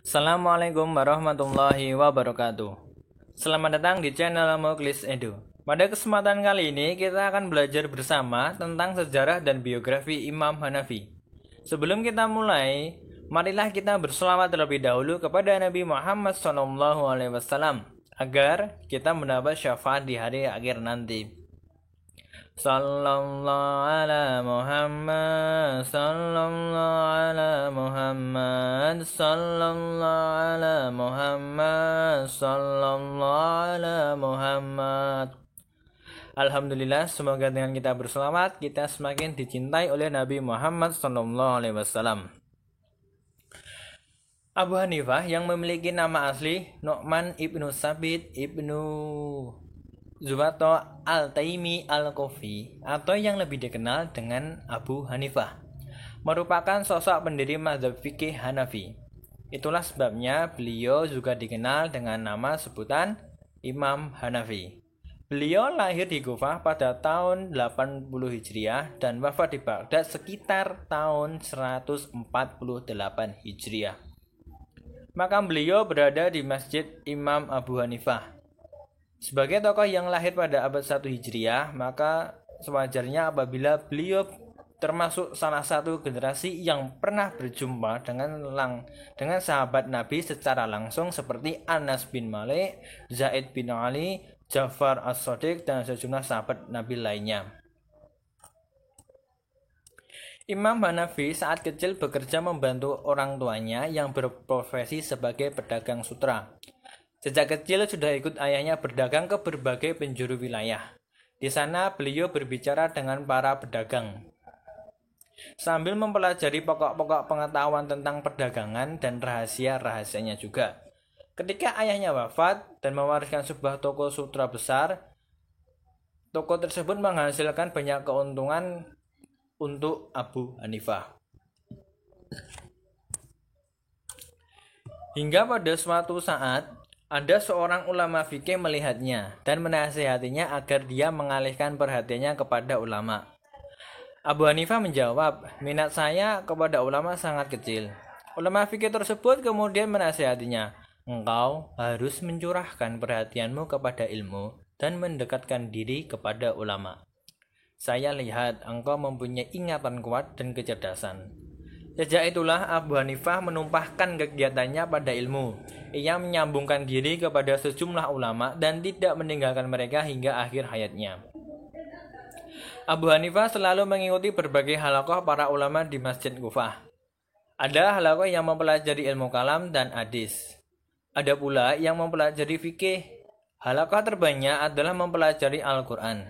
Assalamualaikum warahmatullahi wabarakatuh. Selamat datang di channel Muklis Edu. Pada kesempatan kali ini kita akan belajar bersama tentang sejarah dan biografi Imam Hanafi. Sebelum kita mulai, marilah kita berselawat terlebih dahulu kepada Nabi Muhammad SAW agar kita mendapat syafaat di hari akhir nanti. Sallallahu ala Muhammad, sallallahu ala Muhammad, sallallahu ala Muhammad, sallallahu ala Muhammad. Alhamdulillah, semoga dengan kita berselawat kita semakin dicintai oleh Nabi Muhammad SAW. Abu Hanifah yang memiliki nama asli Nu'man ibnu Sabit ibnu Zubato Al-Taimi Al-Kufi atau yang lebih dikenal dengan Abu Hanifah merupakan sosok pendiri mazhab fikih Hanafi. Itulah sebabnya beliau juga dikenal dengan nama sebutan Imam Hanafi. Beliau lahir di Kufah pada tahun 80 Hijriah dan wafat di Baghdad sekitar tahun 148 Hijriah. Makam beliau berada di Masjid Imam Abu Hanifah. Sebagai tokoh yang lahir pada abad 1 Hijriah, maka sewajarnya apabila beliau termasuk salah satu generasi yang pernah berjumpa dengan sahabat Nabi secara langsung seperti Anas bin Malik, Zaid bin Ali, Ja'far as-Shadiq, dan sejumlah sahabat Nabi lainnya. Imam Hanafi saat kecil bekerja membantu orang tuanya yang berprofesi sebagai pedagang sutra. Sejak kecil sudah ikut ayahnya berdagang ke berbagai penjuru wilayah. Di sana beliau berbicara dengan para pedagang, sambil mempelajari pokok-pokok pengetahuan tentang perdagangan dan rahasia-rahasianya juga. Ketika ayahnya wafat dan mewariskan sebuah toko sutra besar, toko tersebut menghasilkan banyak keuntungan untuk Abu Hanifah. Hingga pada suatu saat, ada seorang ulama fikih melihatnya dan menasihatinya agar dia mengalihkan perhatiannya kepada ulama. Abu Hanifah menjawab, minat saya kepada ulama sangat kecil. Ulama fikih tersebut kemudian menasihatinya, engkau harus mencurahkan perhatianmu kepada ilmu dan mendekatkan diri kepada ulama. Saya lihat engkau mempunyai ingatan kuat dan kecerdasan. Sejak itulah Abu Hanifah menumpahkan kegiatannya pada ilmu. Ia menyambungkan diri kepada sejumlah ulama dan tidak meninggalkan mereka hingga akhir hayatnya. Abu Hanifah selalu mengikuti berbagai halaqah para ulama di Masjid Kufah. Ada halaqah yang mempelajari ilmu kalam dan hadis. Ada pula yang mempelajari fikih. Halaqah terbanyak adalah mempelajari Al-Quran.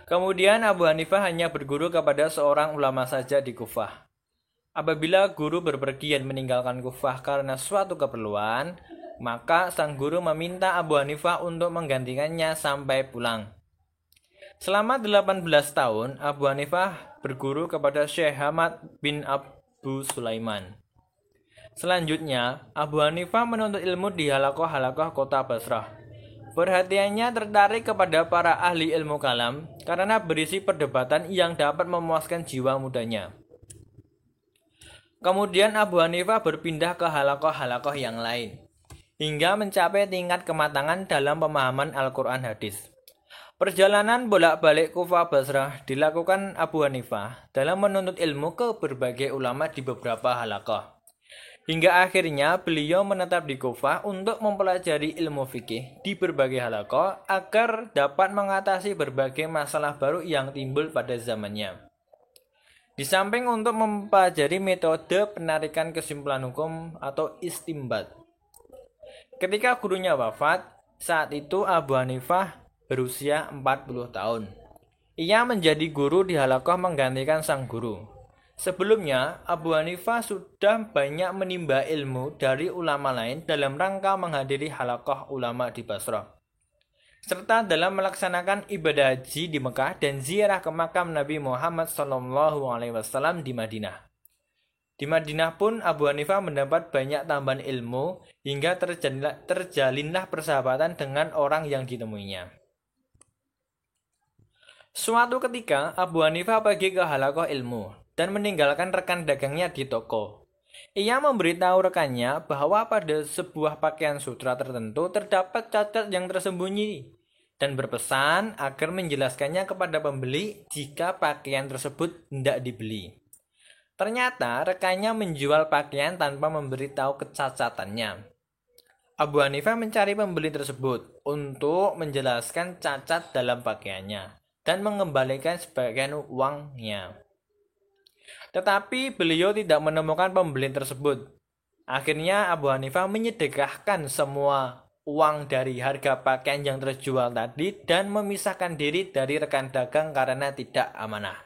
Kemudian Abu Hanifah hanya berguru kepada seorang ulama saja di Kufah. Apabila guru berpergian meninggalkan Kufah karena suatu keperluan, maka sang guru meminta Abu Hanifah untuk menggantikannya sampai pulang. Selama 18 tahun, Abu Hanifah berguru kepada Syekh Hamad bin Abu Sulaiman. Selanjutnya, Abu Hanifah menuntut ilmu di halaqah-halaqah kota Basrah. Perhatiannya tertarik kepada para ahli ilmu kalam karena berisi perdebatan yang dapat memuaskan jiwa mudanya. Kemudian Abu Hanifah berpindah ke halaqah-halaqah yang lain, hingga mencapai tingkat kematangan dalam pemahaman Al-Quran hadis. Perjalanan bolak-balik Kufah Basrah dilakukan Abu Hanifah dalam menuntut ilmu ke berbagai ulama di beberapa halaqah. Hingga akhirnya beliau menetap di Kufah untuk mempelajari ilmu fikih di berbagai halaqah agar dapat mengatasi berbagai masalah baru yang timbul pada zamannya. Di samping untuk mempelajari metode penarikan kesimpulan hukum atau istimbat. Ketika gurunya wafat, saat itu Abu Hanifah berusia 40 tahun. Ia menjadi guru di halaqah menggantikan sang guru. Sebelumnya, Abu Hanifah sudah banyak menimba ilmu dari ulama lain dalam rangka menghadiri halaqah ulama di Basrah, serta dalam melaksanakan ibadah haji di Mekah dan ziarah ke makam Nabi Muhammad SAW di Madinah. Di Madinah pun Abu Hanifah mendapat banyak tambahan ilmu hingga terjalinlah persahabatan dengan orang yang ditemuinya. Suatu ketika Abu Hanifah pergi ke halaqah ilmu dan meninggalkan rekan dagangnya di toko. Ia memberitahu rekannya bahwa pada sebuah pakaian sutra tertentu terdapat cacat yang tersembunyi dan berpesan agar menjelaskannya kepada pembeli jika pakaian tersebut hendak dibeli. Ternyata rekannya menjual pakaian tanpa memberitahu kecacatannya. Abu Hanifah mencari pembeli tersebut untuk menjelaskan cacat dalam pakaiannya dan mengembalikan sebagian uangnya. Tetapi beliau tidak menemukan pembeli tersebut. Akhirnya Abu Hanifah menyedekahkan semua uang dari harga pakaian yang terjual tadi dan memisahkan diri dari rekan dagang karena tidak amanah.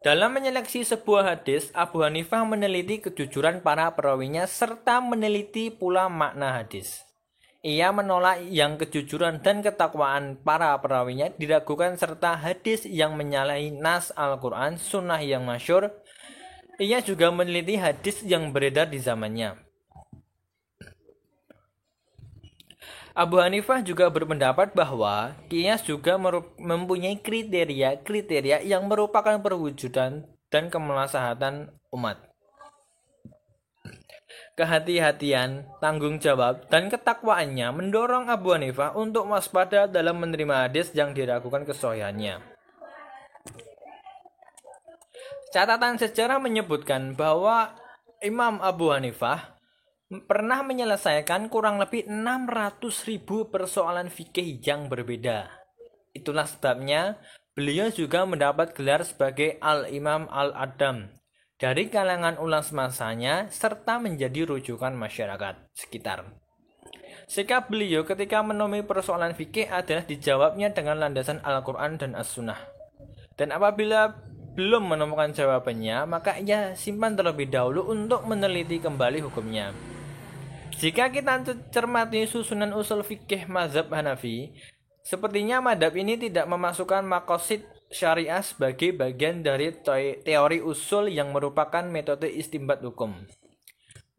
Dalam menyeleksi sebuah hadis, Abu Hanifah meneliti kejujuran para perawinya serta meneliti pula makna hadis. Ia menolak yang kejujuran dan ketakwaan para perawinya diragukan serta hadis yang menyalahi nas Al-Quran, sunnah yang masyhur. Ia juga meneliti hadis yang beredar di zamannya. Abu Hanifah juga berpendapat bahwa qiyas juga mempunyai kriteria-kriteria yang merupakan perwujudan dan kemaslahatan umat. Kehati-hatian, tanggung jawab, dan ketakwaannya mendorong Abu Hanifah untuk waspada dalam menerima hadis yang diragukan kesahihannya. Catatan sejarah menyebutkan bahwa Imam Abu Hanifah pernah menyelesaikan kurang lebih 600.000 persoalan fikih yang berbeda. Itulah sebabnya beliau juga mendapat gelar sebagai Al-Imam Al-Adam dari kalangan ulama semasanya serta menjadi rujukan masyarakat sekitar. Sikap beliau ketika menemui persoalan fikih adalah dijawabnya dengan landasan Al-Quran dan As-Sunnah. Dan apabila belum menemukan jawabannya, maka ia simpan terlebih dahulu untuk meneliti kembali hukumnya. Jika kita cermati susunan usul fikih mazhab Hanafi, sepertinya mazhab ini tidak memasukkan maqasid syariah sebagai bagian dari teori usul yang merupakan metode istinbat hukum.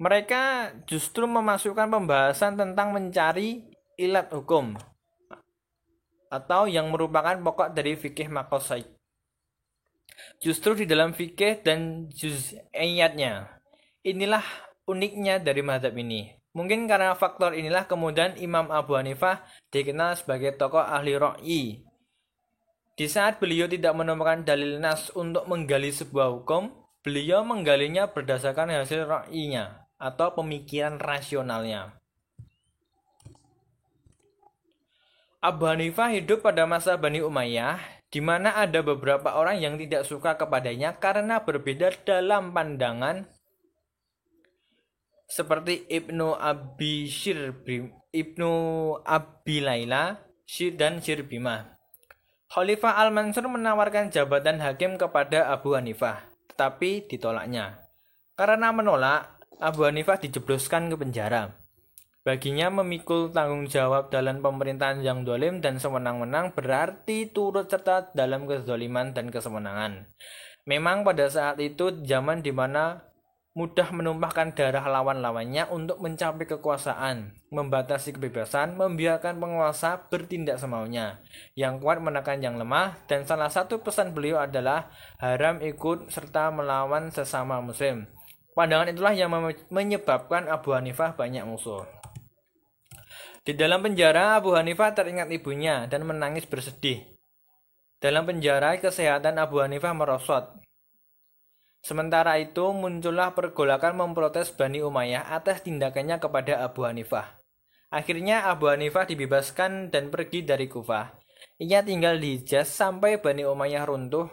Mereka justru memasukkan pembahasan tentang mencari ilat hukum atau yang merupakan pokok dari fikih maqasid. Justru di dalam fikih dan juz'iyatnya. Inilah uniknya dari mazhab ini. Mungkin karena faktor inilah kemudian Imam Abu Hanifah dikenal sebagai tokoh ahli ra'yi. Di saat beliau tidak menemukan dalil nas untuk menggali sebuah hukum, beliau menggalinya berdasarkan hasil ra'yinya atau pemikiran rasionalnya. Abu Hanifah hidup pada masa Bani Umayyah, di mana ada beberapa orang yang tidak suka kepadanya karena berbeda dalam pandangan, seperti Ibnu Abi Laila dan Shirbimah. Khalifah Al-Mansur menawarkan jabatan hakim kepada Abu Hanifah, tetapi ditolaknya. Karena menolak, Abu Hanifah dijebloskan ke penjara. Baginya memikul tanggung jawab dalam pemerintahan yang dolim dan sewenang-wenang berarti turut serta dalam kezaliman dan kesewenangan. Memang pada saat itu zaman di mana mudah menumpahkan darah lawan-lawannya untuk mencapai kekuasaan, membatasi kebebasan, membiarkan penguasa bertindak semaunya, yang kuat menekan yang lemah, dan salah satu pesan beliau adalah haram ikut serta melawan sesama muslim. Pandangan itulah yang menyebabkan Abu Hanifah banyak musuh. Di dalam penjara, Abu Hanifah teringat ibunya dan menangis bersedih. Dalam penjara, kesehatan Abu Hanifah merosot. Sementara itu, muncullah pergolakan memprotes Bani Umayyah atas tindakannya kepada Abu Hanifah. Akhirnya Abu Hanifah dibebaskan dan pergi dari Kufah. Ia tinggal di Hijaz sampai Bani Umayyah runtuh,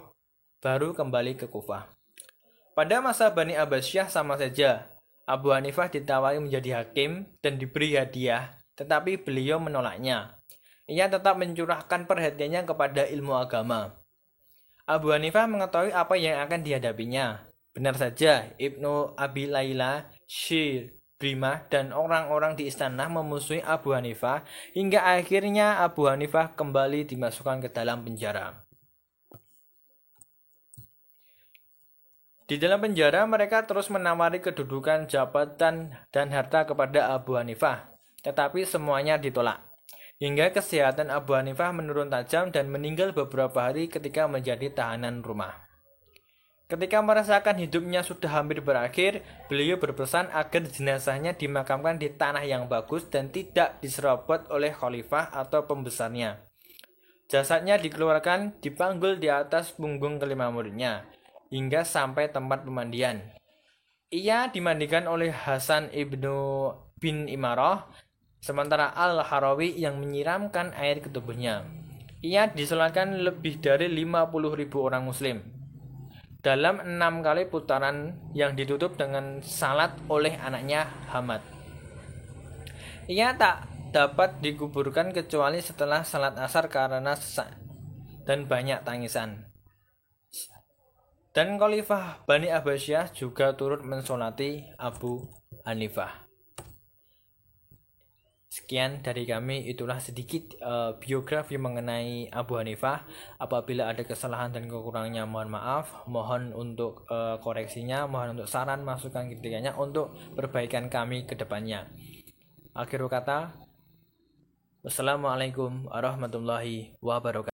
baru kembali ke Kufah. Pada masa Bani Abbasiyah sama saja, Abu Hanifah ditawari menjadi hakim dan diberi hadiah, tetapi beliau menolaknya. Ia tetap mencurahkan perhatiannya kepada ilmu agama. Abu Hanifah mengetahui apa yang akan dihadapinya. Benar saja, Ibnu Abi Laila, Shirbimah, dan orang-orang di istana memusuhi Abu Hanifah hingga akhirnya Abu Hanifah kembali dimasukkan ke dalam penjara. Di dalam penjara, mereka terus menawari kedudukan, jabatan, dan harta kepada Abu Hanifah, tetapi semuanya ditolak. Hingga kesehatan Abu Hanifah menurun tajam dan meninggal beberapa hari ketika menjadi tahanan rumah. Ketika merasakan hidupnya sudah hampir berakhir, beliau berpesan agar jenazahnya dimakamkan di tanah yang bagus dan tidak diserobot oleh khalifah atau pembesarnya. Jasadnya dikeluarkan, dipanggul di atas punggung kelima muridnya, hingga sampai tempat pemandian. Ia dimandikan oleh Hasan ibnu bin Imarah, sementara Al-Harawi yang menyiramkan air ke tubuhnya. Ia disolatkan lebih dari 50.000 orang muslim dalam 6 kali putaran yang ditutup dengan salat oleh anaknya Hamad. Ia tak dapat dikuburkan kecuali setelah salat asar karena sesak dan banyak tangisan. Dan Khalifah Bani Abbasiyah juga turut mensolati Abu Hanifah. Sekian dari kami, itulah sedikit biografi mengenai Abu Hanifah. Apabila ada kesalahan dan kekurangannya mohon maaf, mohon untuk koreksinya, mohon untuk saran, masukan, kritikanya untuk perbaikan kami ke depannya. Akhir kata, wassalamualaikum warahmatullahi wabarakatuh.